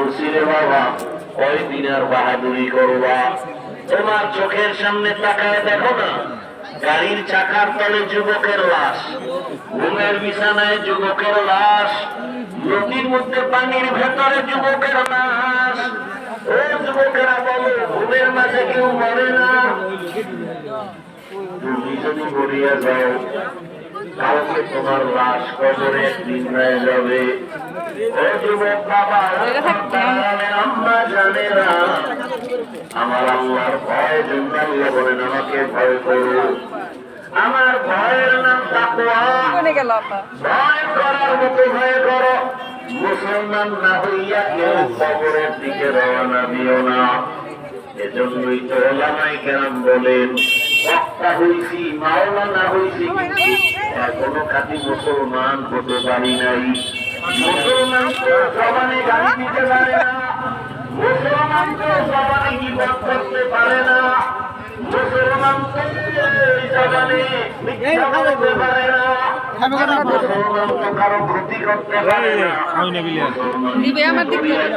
বলছি রে বাবা কয়দিন আর বাহাদুরি করবা? তোমার চোখের সামনে তাকায় দেখো না, গাড়ির চাকার তলে যুবকের লাশ, ঘুমের বিছানায় যুবকের লাশ, নদীর মধ্যে পানির ভেতরে যুবকের লাশ। ও যুবকেরা বলো, ঘুমের মাঝে কেউ মরে না? তুমি যদি মরিয়া যাও কালকে তোমার লাশ কবরে একদিন হয়ে যাবে। ও যুবক বাবা, আম্মা জানে না আমার আল্লাহর ভয় জন্য আল্লাহ বলেন আমাকে ভয় করো। আমার ভয়ের নাম তাকওয়া। ভয় করার মতো ভয় করো। মুসলমান না হইয়া কেউ কবরের দিকে রওনা দিও না। এজন্যই তো ওলামায়ে কেরাম বলেন বক্তা হইছি মাওলানা হইছি কিন্তু এখনো খাঁটি মুসলমান হতে পারি নাই। মুসলমান তো জবানে গালি দিতে পারে না, মুসলমান তো জবানে গীবত করতে পারে না, মুসলমান তো জবানে মিথ্যা বলতে পারে না, মুসলমান তো কারো ক্ষতি করতে পারে না, মুসলমান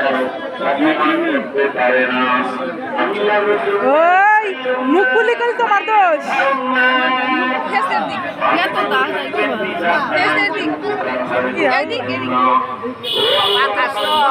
কারো অপমান করতে পারে না। ওই মুখ খুলি করি তোমার দোষ। আল্লাহ